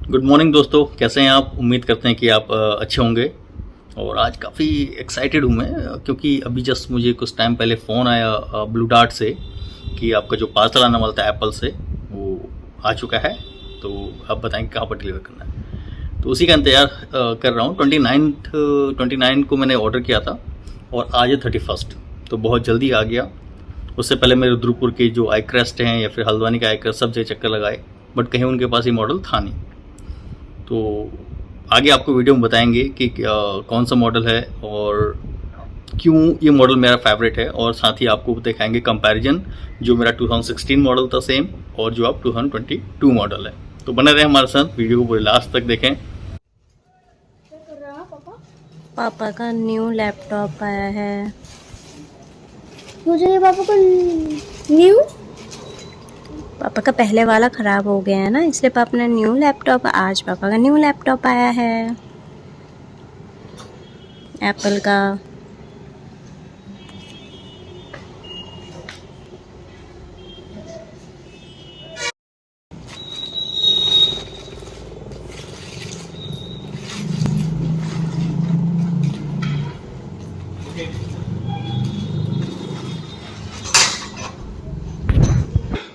Good morning दोस्तों, कैसे हैं आप? उम्मीद करते हैं कि आप अच्छे होंगे। और आज काफ़ी एक्साइटेड हूँ मैं क्योंकि अभी जस्ट मुझे कुछ टाइम पहले फ़ोन आया ब्लू डार्ट से कि आपका जो पार्सल आने वाला था एप्पल से वो आ चुका है। तो आप बताएंगे कहाँ पर डिलीवर करना है। तो उसी का इंतज़ार कर रहा हूँ। 29 को मैंने ऑर्डर किया था और आज है 31। तो बहुत जल्दी आ गया। उससे पहले मेरे रुद्रपुर के जो आई क्रेस्ट हैं या फिर हल्द्वानी का आई क्रेस्ट सब जगह चक्कर लगाए, बट कहीं उनके पास ये मॉडल था नहीं। तो आगे आपको वीडियो में बताएंगे कि कौन सा मॉडल है और क्यों ये मॉडल मेरा फेवरेट है, और साथ ही आपको दिखाएंगे कंपैरिजन जो मेरा 2016 मॉडल था सेम और जो आप 2022 मॉडल है। तो बने रहे हमारे साथ, वीडियो को पूरे लास्ट तक देखें। क्या कर रहा है पापा? पापा का न्यू लैपटॉप आया है। मुझे पापा को न्यू पापा का पहले वाला ख़राब हो गया है ना, इसलिए पापा ने न्यू लैपटॉप, आज पापा का न्यू लैपटॉप आया है एप्पल का।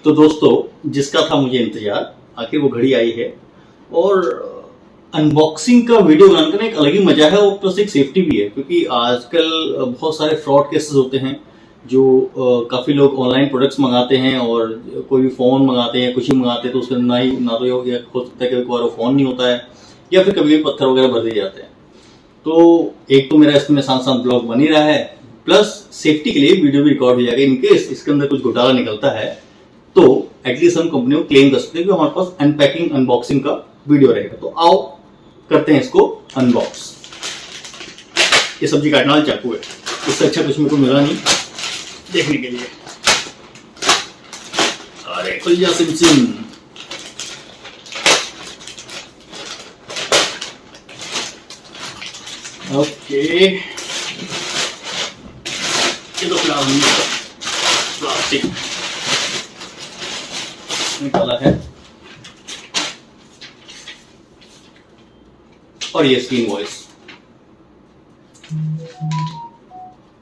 तो दोस्तों, जिसका था मुझे इंतजार, आखिर वो घड़ी आई है। और अनबॉक्सिंग का वीडियो बनाने का एक अलग ही मजा है और प्लस एक सेफ्टी भी है, क्योंकि आजकल बहुत सारे फ्रॉड केसेस होते हैं जो काफ़ी लोग ऑनलाइन प्रोडक्ट्स मंगाते हैं और कोई भी फ़ोन मंगाते हैं, कुछ ही मंगाते हैं तो उसके अंदर ना तो ये हो सकता है कि वो फ़ोन नहीं होता है या फिर कभी भी पत्थर वगैरह भर दिए जाते हैं। तो एक तो मेरा इसमें साथ साथ ब्लॉग बन ही रहा है, प्लस सेफ्टी के लिए वीडियो भी रिकॉर्ड हो जाएगा। इनकेस इसके अंदर कुछ घोटाला निकलता है तो एटलीस्ट हम कंपनी को क्लेम कर सकते हैं कि हमारे पास अनपैकिंग अनबॉक्सिंग का वीडियो रहेगा। तो आओ करते हैं इसको अनबॉक्स। ये सब्जी काटने वाला चाकू है, इससे अच्छा कुछ मेरे को मिला नहीं देखने के लिए। अरे खुल जा सिम सिम। ओके, ये तो प्लास्टिक निकाला है और ये इसकी इनवॉइस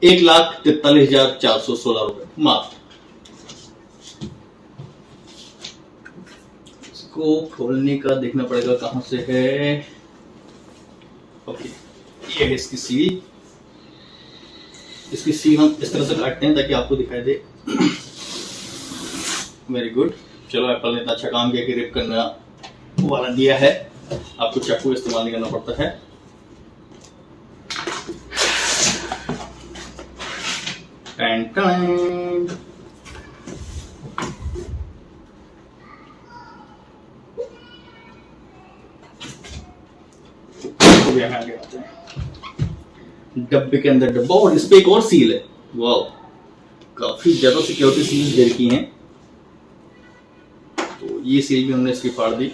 1,43,416 रुपए मात्र। इसको खोलने का देखना पड़ेगा कहां से है। ओके, ये है इसकी सील। इसकी सील हम इस तरह से काटते हैं ताकि आपको दिखाई दे। Very good. चलो, एप्पल ने इतना अच्छा काम किया कि रिप करना वाला दिया है, आपको चाकू इस्तेमाल नहीं करना पड़ता है। Tan tan. तो यहाँ आगे आते हैं। डब्बे के अंदर डब्बा और इस पे एक और सील है। वाह, काफी ज्यादा सिक्योरिटी सील्स दे रखी हैं। तो ये सील भी हमने इसकी फाड़ दी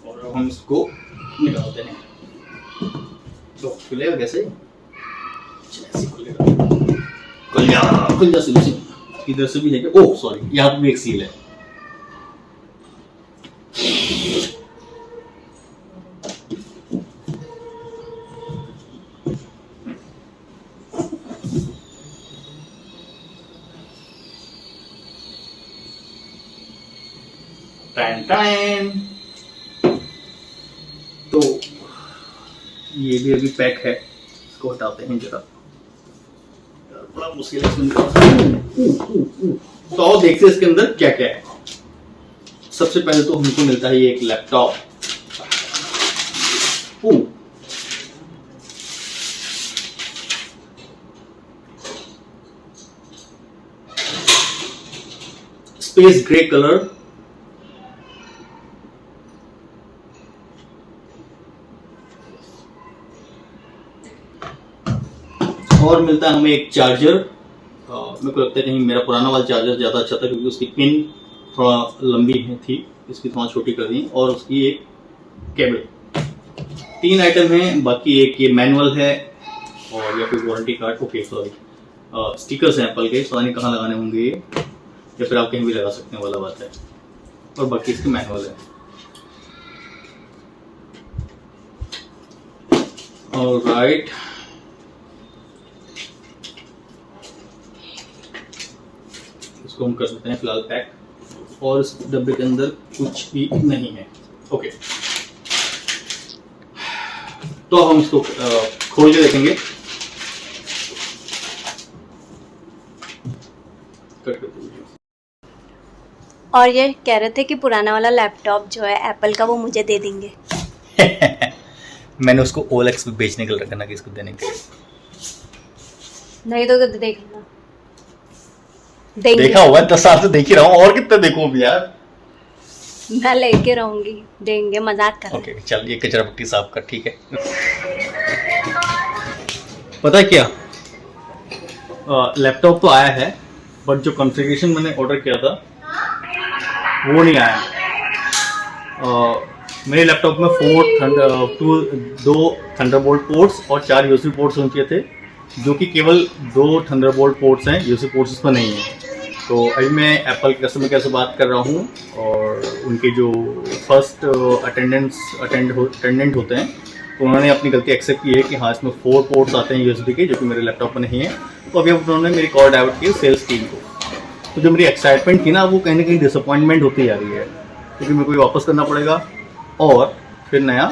और अब हम इसको निकालते हैं। तो खुलेगा कैसे? ऐसे खुलेगा। खुल जा सील से। इधर से भी है क्या? ओह सॉरी, यहाँ पे भी एक सील है। Tan tan. तो ये भी अभी पैक है, इसको हटाते हैं जरा, बड़ा मुश्किल है इसमें निकालना। तो आओ देखते हैं इसके अंदर क्या क्या है। सबसे पहले तो हमको मिलता है ये एक लैपटॉप। Space grey colour. और मिलता है हमें एक चार्जर। मेरे को लगता है कहीं मेरा पुराना वाला चार्जर ज़्यादा अच्छा था क्योंकि उसकी पिन थोड़ा लंबी थी, इसकी थोड़ा छोटी कर दी। और उसकी एक केबल। 3 आइटम हैं, बाकी एक ये मैनुअल है और या फिर warranty card. Okay sorry, stickers हैं एप्पल के, पता नहीं कहाँ लगाने होंगे ये, या फिर आप कहीं भी लगा सकते हैं वाला बात है। और बाकी इसकी मैनुअल है। ऑलराइट, इसको हम कर देते हैं फिलहाल पैक, और इस डब्बे के अंदर कुछ भी नहीं है। ओके, तो अब हम इसको खोल के देखेंगे। कट कर दीजिए। और ये कह रहे थे कि पुराना वाला लैपटॉप जो है एप्पल का वो मुझे दे देंगे। मैंने उसको OLX पे बेचने के लिए रखा ना कि इसको देने के लिए। नहीं तो देख लेना, देंगे। देखा हुआ है, 10 साल से देख ही रहा हूँ, और कितना देखूं अभी यार। मैं लेके रहूंगी, देंगे, मजाक कर। ओके चल, ये कचरा पट्टी साफ कर, ठीक है। पता है क्या, लैपटॉप तो आया है, बट जो कॉन्फ़िगरेशन मैंने ऑर्डर किया था वो नहीं आया। मेरे लैपटॉप में 2 थंडरबोल्ट पोर्ट्स और 4 USB पोर्ट्स होने चाहिए थे, जो कि केवल 2 थंडरबोल्ट पोर्ट्स हैं, USB पोर्ट्स इसमें नहीं है। तो अभी मैं एप्पल के कस्टमर केयर से बात कर रहा हूँ, और उनके जो फर्स्ट अटेंडेंट होते हैं, तो उन्होंने अपनी गलती एक्सेप्ट की है कि हाँ इसमें 4 पोर्ट्स आते हैं USB के, जो कि मेरे लैपटॉप में नहीं है। तो अभी उन्होंने मेरी कॉल डाइवर्ट की सेल्स टीम को। तो जो मेरी एक्साइटमेंट थी ना, वो कहीं ना कहीं डिसअपॉइंटमेंट होती जा रही है, क्योंकि मेरे को ये वापस करना पड़ेगा और फिर नया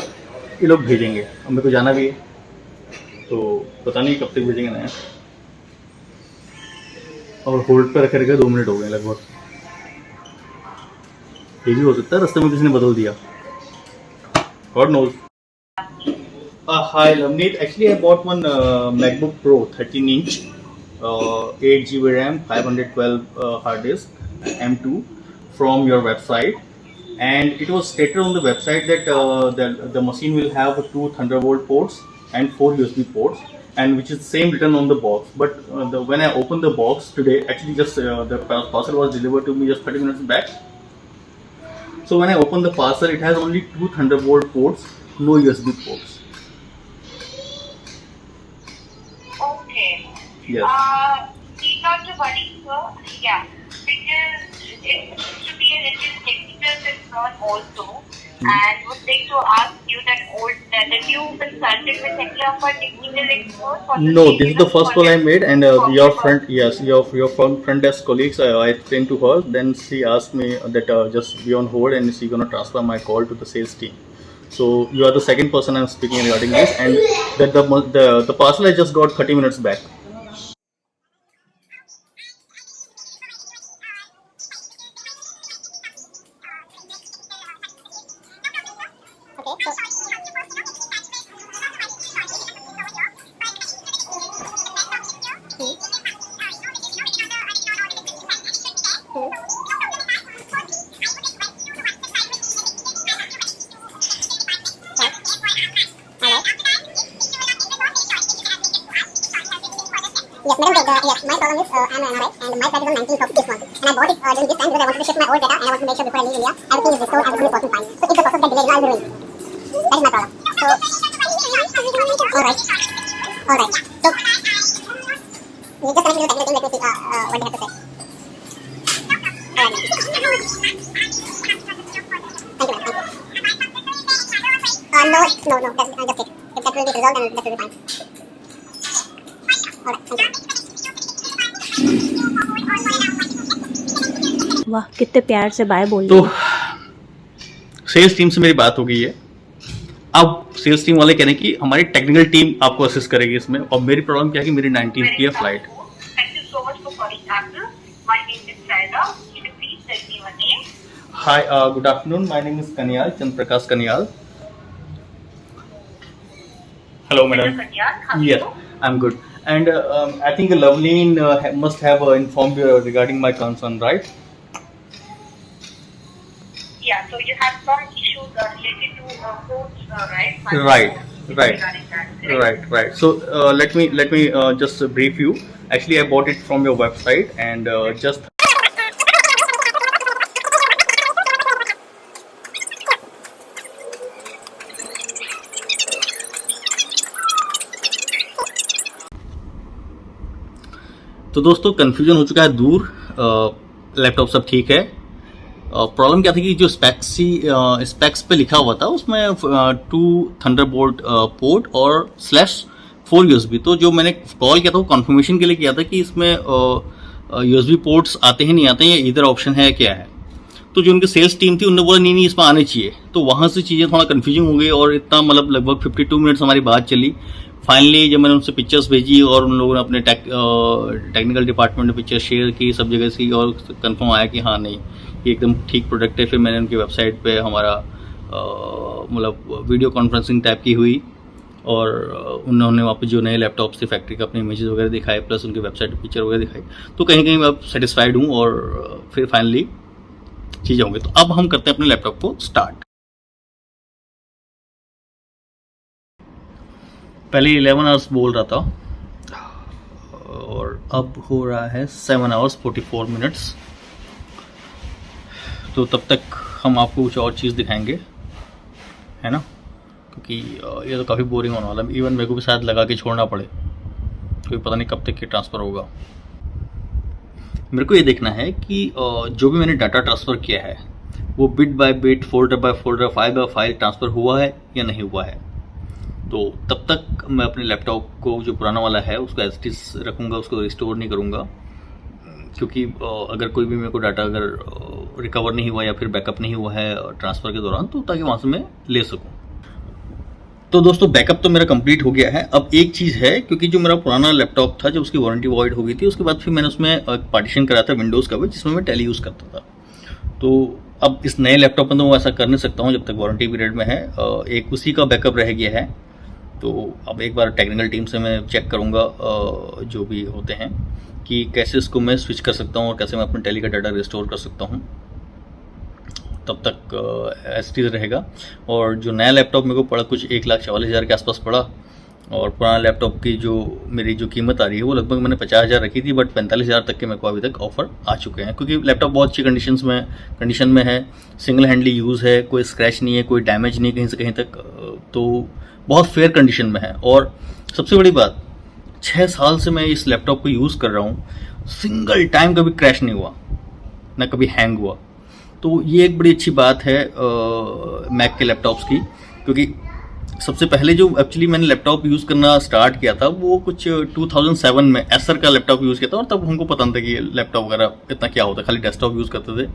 ये लोग भेजेंगे। अब मेरे को जाना भी है, तो पता नहीं कब तक भेजेंगे नया। और होल्ड पे रखे रखे 2 मिनट हो गए लगभग। ये भी हो सकता है रास्ते में किसी ने बदल दिया, God knows. Hi Lavneet, actually I bought one MacBook Pro 13 inch, 8 GB RAM, 512 hard disk, M2 from your website, and it was stated on the website that the machine will have 2 Thunderbolt ports and 4 USB ports, and which is same written on the box. But when I opened the box today, actually just the parcel was delivered to me just 30 minutes back. So when I opened the parcel, it has only 2 Thunderbolt ports, no USB ports. Okay. Yes. Need not to worry, sir. Yeah, because it should be a little technical concern also, and would like to ask you that you consulted with any of our technical experts? For No, this is the first call I made, and your friend, yes, your front desk colleagues, I explained to her. Then she asked me that just be on hold, and she's gonna transfer my call to the sales team. So you are the second person I'm speaking regarding this, and that the parcel I just got 30 minutes back. Yes, madam. Yes, my problem is I'm an NRI and my flight is on 19th of this month, and I bought it during this time because I wanted to shift my old data and I want to make sure before I leave India everything is restored as 100% fine. So if the process gets delayed, I'll be ruined. That is my problem. So, all right. So, you just connect me to the technical team. Let me see what they have to say. All right. Thank you, ma'am. No. That's just it. If that will be resolved, then that will be fine. All right. Thank you. वाह, कितने प्यार से bye बोल तो रही। Sales team से मेरी बात हो गई है। अब सेल्स टीम वाले कह रहे हैं कि हमारी टेक्निकल टीम आपको असिस्ट करेगी इसमें। और मेरी प्रॉब्लम क्या है कि मेरी 19th की है flight. Thank you so much for calling Apple. My name is Saida. Can you please tell me your name? Hi, good afternoon. My name is Kanyal, Chand Prakash Kanyal. Hello, madam. Mr. Kanyal, how are Yes, you? I'm good. And I think Loveleen must have informed you regarding my concern, right? Yeah, so you have some issues related to codes, right? Right. Regarding that, correct? Right. So let me just brief you. Actually, I bought it from your website, and just तो दोस्तों confusion हो चुका है दूर। Laptop सब ठीक है। Problem क्या थी कि जो स्पेक्स पे लिखा हुआ था उसमें 2 थंडरबोल्ट पोर्ट और /4 USB। तो जो मैंने कॉल किया था वो कन्फर्मेशन के लिए किया था कि इसमें USB पोर्ट्स आते हैं नहीं आते हैं, इधर ऑप्शन है क्या है। तो जो उनकी सेल्स टीम थी उन्होंने बोला नहीं इसमें आने चाहिए। तो वहाँ से चीज़ें थोड़ा कन्फ्यूजिंग हो गई और इतना मतलब लगभग 52 मिनट्स हमारी बात चली। फाइनली जब मैंने उनसे पिक्चर्स भेजी और उन लोगों ने अपने टेक्निकल डिपार्टमेंट में पिक्चर शेयर की सब जगह से और कंफर्म आया कि हाँ नहीं ये एकदम ठीक प्रोडक्ट है। फिर मैंने उनकी वेबसाइट पे हमारा मतलब वीडियो कॉन्फ्रेंसिंग टाइप की हुई और उन्होंने वहाँ पे जो नए लैपटॉप्स थे फैक्ट्री का अपने इमेजेस वगैरह दिखाए प्लस उनकी वेबसाइट पर पिक्चर वगैरह दिखाई। तो कहीं कहीं मैं अब सेटिस्फाइड हूँ और फिर फाइनली चीज़ें होंगी। तो अब हम करते हैं अपने लैपटॉप को स्टार्ट। पहले 11 आवर्स बोल रहा था और अब हो रहा है 7 आवर्स 44 मिनट्स। तो तब तक हम आपको कुछ और चीज़ दिखाएंगे, है ना, क्योंकि ये तो काफ़ी बोरिंग होने वाला है। इवन मेरे को भी शायद लगा के छोड़ना पड़े, क्योंकि पता नहीं कब तक ये ट्रांसफ़र होगा। मेरे को ये देखना है कि जो भी मैंने डाटा ट्रांसफ़र किया है वो bit by bit, folder by folder, file by file transfer हुआ है या नहीं हुआ है। तो तब तक मैं अपने लैपटॉप को जो पुराना वाला है उसको एज इट इज रखूँगा, उसको रिस्टोर नहीं करूँगा, क्योंकि अगर कोई भी मेरे को डाटा अगर रिकवर नहीं हुआ या फिर बैकअप नहीं हुआ है ट्रांसफ़र के दौरान, तो ताकि वहाँ से मैं ले सकूँ। तो दोस्तों बैकअप तो मेरा कंप्लीट हो गया है। अब एक चीज़ है, क्योंकि जो मेरा पुराना लैपटॉप था जब उसकी वारंटी वॉइड हो गई थी उसके बाद फिर मैंने उसमें एक पार्टीशन कराया था विंडोज़ का भी, जिसमें मैं टैली यूज़ करता था। तो अब इस नए लैपटॉप में तो मैं ऐसा कर नहीं सकता हूँ जब तक वारंटी पीरियड में है। एक उसी का बैकअप रह गया है। तो अब एक बार टेक्निकल टीम से मैं चेक करूँगा जो भी होते हैं कि कैसे इसको मैं स्विच कर सकता हूँ और कैसे मैं अपने टैली का डाटा रिस्टोर कर सकता हूँ। तब तक एसटी रहेगा। और जो नया लैपटॉप मेरे को पड़ा कुछ 1,44,000 के आसपास पड़ा, और पुराना लैपटॉप की जो मेरी जो कीमत आ रही है वो लगभग मैंने 50,000 रखी थी, बट 45,000 तक के मेरे को अभी तक ऑफर आ चुके हैं, क्योंकि लैपटॉप बहुत अच्छी कंडीशन में है, सिंगल हैंडली यूज़ है, कोई स्क्रैच नहीं है, कोई डैमेज नहीं कहीं से कहीं तक, तो बहुत फेयर कंडीशन में है। और सबसे बड़ी बात 6 साल से मैं इस लैपटॉप को यूज़ कर रहा हूँ, सिंगल टाइम कभी क्रैश नहीं हुआ, ना कभी हैंग हुआ। तो ये एक बड़ी अच्छी बात है मैक के लैपटॉप्स की, क्योंकि सबसे पहले जो एक्चुअली मैंने लैपटॉप यूज़ करना स्टार्ट किया था वो कुछ 2007 में एसर का लैपटॉप यूज़ किया था, और तब हमको पता नहीं था कि लैपटॉप वगैरह इतना क्या होता है, खाली डेस्कटॉप यूज़ करते थे।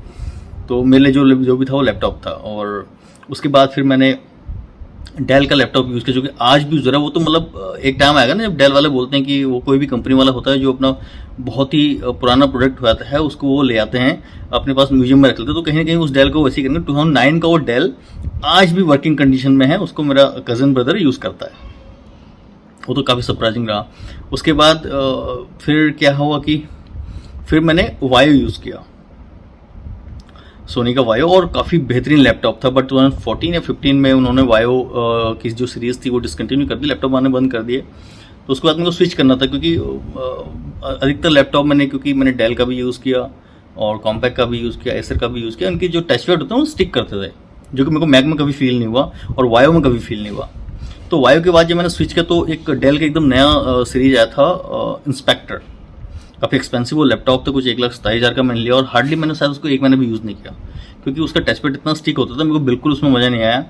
तो मेरे लिए जो भी था वो लैपटॉप था। और उसके बाद फिर मैंने डेल का लैपटॉप यूज़ किया, जो कि आज भी यूज़ हो रहा है। वो तो मतलब एक टाइम आएगा ना जब डेल वाले बोलते हैं कि वो कोई भी कंपनी वाला होता है जो अपना बहुत ही पुराना प्रोडक्ट होता है उसको वो ले आते हैं अपने पास म्यूजियम में रख लेते हैं। तो कहीं ना कहीं उस डेल को वैसे ही करेंगे। 2009 का वो डेल आज भी वर्किंग कंडीशन में है, उसको मेरा कज़न ब्रदर यूज़ करता है। वो तो काफ़ी सरप्राइजिंग रहा। उसके बाद फिर क्या हुआ कि फिर मैंने वायो यूज़ किया, सोनी का वायो, और काफ़ी बेहतरीन लैपटॉप था। बट 2014 या 15 में उन्होंने वायो की जो सीरीज़ थी वो डिसकंटिन्यू कर दी, लैपटॉप आने बंद कर दिए। तो उसके बाद मेरे को स्विच करना था, क्योंकि अधिकतर लैपटॉप क्योंकि मैंने डेल का भी यूज़ किया और कॉम्पैक्ट का भी यूज़ किया, एसर का भी यूज़ किया, उनकी जो टचपैड होता है वो स्टिक करते थे, जो कि मेरे को मैक में कभी फील नहीं हुआ और वायो में कभी फील नहीं हुआ। तो वायो के बाद जब मैंने स्विच किया तो एक डेल का एकदम नया सीरीज आया था इंस्पेक्टर, काफ़ी एक्सपेंसिव वो लैपटॉप था, कुछ 1,27,000 का मैंने लिया, और हार्डली मैंने शायद उसको 1 महीने भी यूज़ नहीं किया, क्योंकि उसका टचपैड इतना स्टिक होता था, मेरे को बिल्कुल उसमें मज़ा नहीं आया।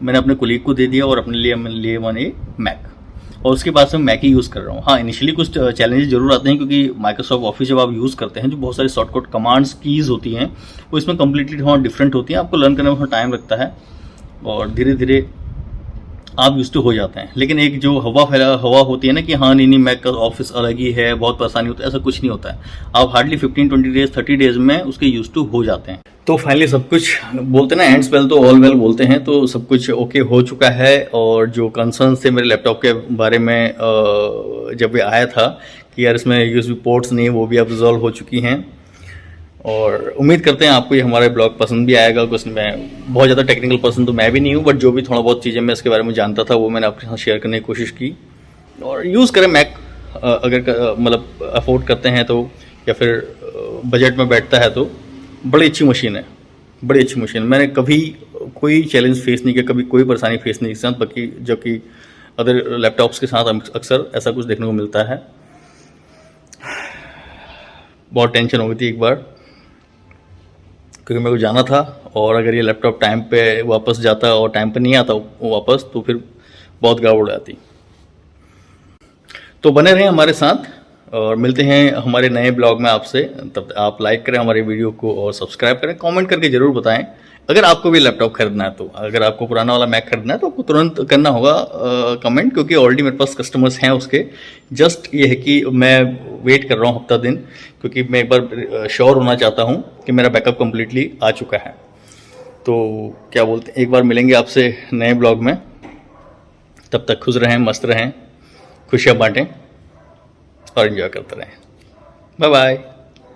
मैंने अपने कोलीग को दे दिया और अपने लिए मैंने लिए मैंने मैक, और उसके बाद से मैं मैक ही यूज़ कर रहा हूँ। हाँ, इनिशियली कुछ चैलेंजेस जरूर आते हैं, क्योंकि माइक्रोसॉफ्ट ऑफिस जब आप यूज़ करते हैं जो बहुत सारी शॉर्टकट कमांड्स कीज़ होती हैं वो इसमें कम्प्लीटली थोड़ा डिफरेंट होती हैं, आपको लर्न करने में थोड़ा टाइम लगता है और धीरे धीरे आप यूज टू हो जाते हैं। लेकिन एक जो हवा होती है ना कि हाँ नहीं मैक का ऑफिस अलग ही है, बहुत परेशानी होती है, ऐसा कुछ नहीं होता है। आप हार्डली 15-20 डेज 30 डेज में उसके यूज टू हो जाते हैं। तो फाइनली सब कुछ बोलते हैं ना, एंड्स वेल तो ऑल वेल बोलते हैं, तो सब कुछ ओके हो चुका है। और जो कंसर्न थे मेरे लैपटॉप के बारे में जब ये आया था कि यार इसमें यूएसबी पोर्ट्स नहीं, वो भी अब रिजॉल्व हो चुकी हैं। और उम्मीद करते हैं आपको ये हमारा ब्लॉग पसंद भी आएगा। कुछ मैं बहुत ज़्यादा टेक्निकल पर्सन तो मैं भी नहीं हूँ, बट जो भी थोड़ा बहुत चीज़ें मैं इसके बारे में जानता था वो मैंने आपके साथ शेयर करने की कोशिश की। और यूज़ करें मैक अगर मतलब अफोर्ड करते हैं तो, या फिर बजट में बैठता है तो बड़ी अच्छी मशीन है, बड़ी अच्छी मशीन। मैंने कभी कोई चैलेंज फेस नहीं किया, कभी कोई परेशानी फेस नहीं की, बाकी जबकि अदर लैपटॉप्स के साथ अक्सर ऐसा कुछ देखने को मिलता है। बहुत टेंशन हो गई थी एक बार क्योंकि मेरे को जाना था, और अगर ये लैपटॉप टाइम पे वापस जाता और टाइम पे नहीं आता वापस तो फिर बहुत गड़बड़ जाती। तो बने रहें हमारे साथ और मिलते हैं हमारे नए ब्लॉग में आपसे। तब आप लाइक करें हमारे वीडियो को और सब्सक्राइब करें, कमेंट करके ज़रूर बताएं अगर आपको भी लैपटॉप खरीदना है तो। अगर आपको पुराना वाला मैक खरीदना है तो आपको तुरंत करना होगा कमेंट, क्योंकि ऑलरेडी मेरे पास कस्टमर्स हैं उसके। जस्ट ये है कि मैं वेट कर रहा हूँ हफ्ता दिन, क्योंकि मैं एक बार श्योर होना चाहता हूँ कि मेरा बैकअप कम्प्लीटली आ चुका है। तो क्या बोलते हैं, एक बार मिलेंगे आपसे नए ब्लॉग में। तब तक खुश रहें, मस्त रहें, खुशियाँ बांटें और एंजॉय करते रहें। Bye bye.